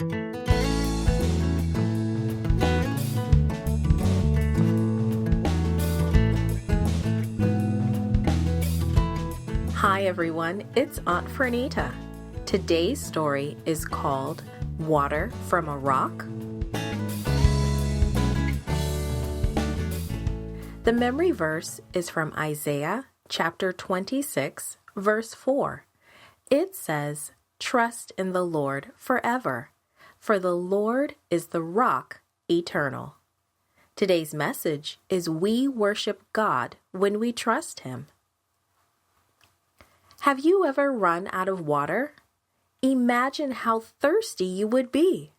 Hi everyone, it's Aunt Fernita. Today's story is called Water from a Rock. The memory verse is from Isaiah chapter 26, verse 4. It says, "Trust in the Lord forever, for the Lord is the rock eternal." Today's message is we worship God when we trust Him. Have you ever run out of water? Imagine how thirsty you would be.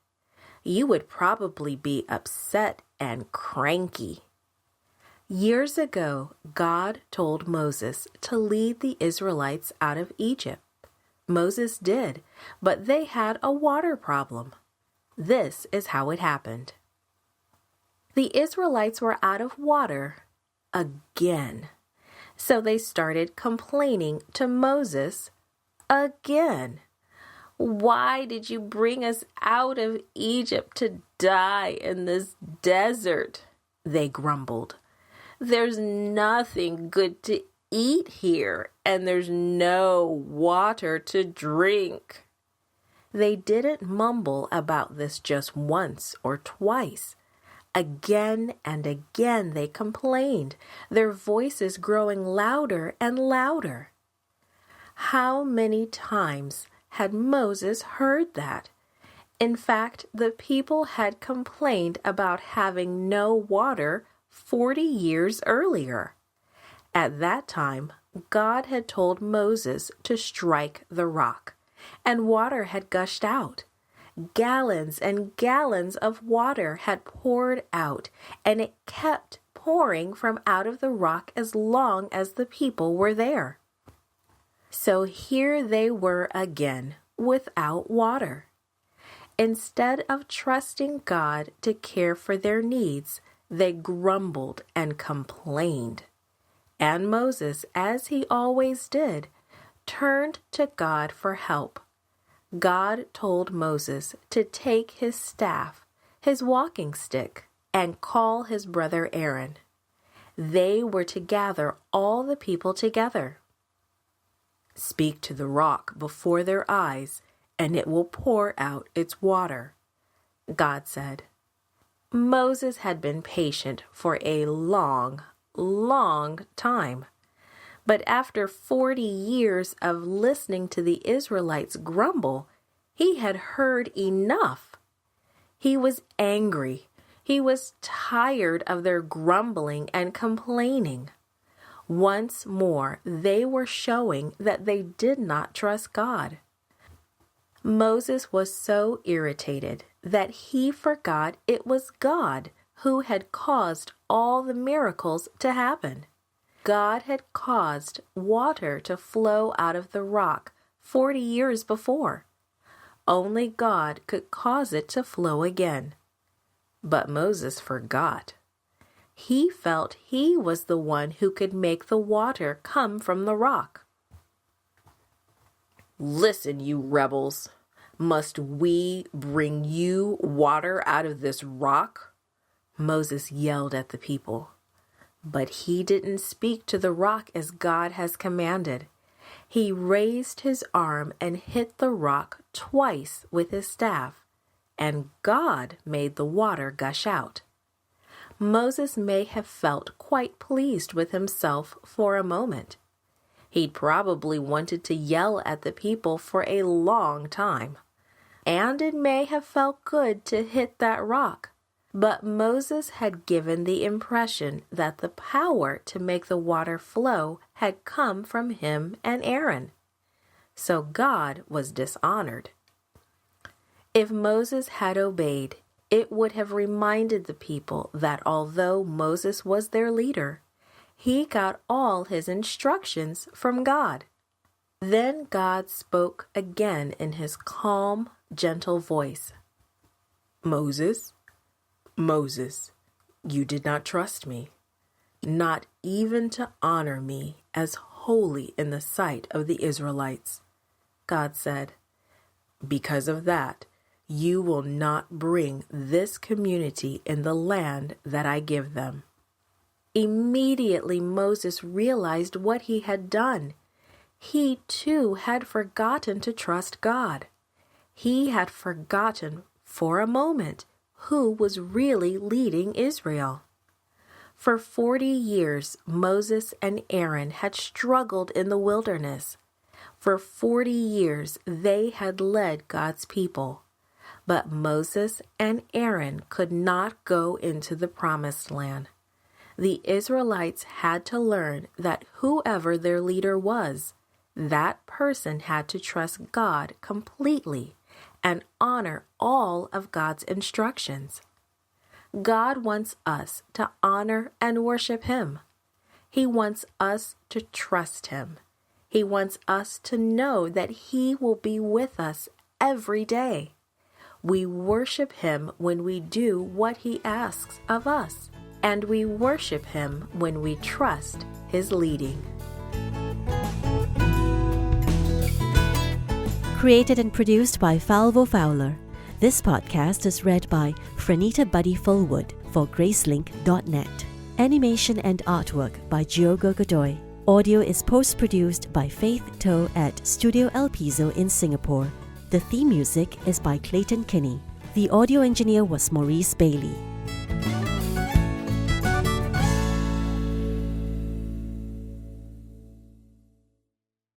You would probably be upset and cranky. Years ago, God told Moses to lead the Israelites out of Egypt. Moses did, but they had a water problem. This is how it happened. The Israelites were out of water again. So they started complaining to Moses again. "Why did you bring us out of Egypt to die in this desert?" they grumbled. "There's nothing good to eat here, and there's no water to drink." They didn't mumble about this just once or twice. Again and again they complained, their voices growing louder and louder. How many times had Moses heard that? In fact, the people had complained about having no water 40 years earlier. At that time, God had told Moses to strike the rock, and water had gushed out. Gallons and gallons of water had poured out, and it kept pouring from out of the rock as long as the people were there. So here they were again, without water. Instead of trusting God to care for their needs, they grumbled and complained. And Moses, as he always did, turned to God for help. God told Moses to take his staff, his walking stick, and call his brother Aaron. They were to gather all the people together. "Speak to the rock before their eyes, and it will pour out its water," God said. Moses had been patient for a long, long time. But after 40 years of listening to the Israelites grumble, he had heard enough. He was angry. He was tired of their grumbling and complaining. Once more, they were showing that they did not trust God. Moses was so irritated that he forgot it was God who had caused all the miracles to happen. God had caused water to flow out of the rock 40 years before. Only God could cause it to flow again. But Moses forgot. He felt he was the one who could make the water come from the rock. "Listen, you rebels. Must we bring you water out of this rock?" Moses yelled at the people. But he didn't speak to the rock as God has commanded. He raised his arm and hit the rock twice with his staff, and God made the water gush out. Moses may have felt quite pleased with himself for a moment. He'd probably wanted to yell at the people for a long time. And it may have felt good to hit that rock. But Moses had given the impression that the power to make the water flow had come from him and Aaron. So God was dishonored. If Moses had obeyed, it would have reminded the people that although Moses was their leader, he got all his instructions from God. Then God spoke again in his calm, gentle voice. "Moses, Moses, you did not trust me, not even to honor me as holy in the sight of the Israelites." God said, "Because of that, you will not bring this community in the land that I give them." Immediately Moses realized what he had done. He too had forgotten to trust God. He had forgotten for a moment who was really leading Israel. For 40 years, Moses and Aaron had struggled in the wilderness. For 40 years, they had led God's people. But Moses and Aaron could not go into the promised land. The Israelites had to learn that whoever their leader was, that person had to trust God completely and honor all of God's instructions. God wants us to honor and worship Him. He wants us to trust Him. He wants us to know that He will be with us every day. We worship Him when we do what He asks of us, and we worship Him when we trust His leading. Created and produced by Falvo Fowler. This podcast is read by Franita Buddy Fullwood for Gracelink.net. Animation and artwork by Giogo Godoy. Audio is post-produced by Faith To at Studio El Piso in Singapore. The theme music is by Clayton Kinney. The audio engineer was Maurice Bailey.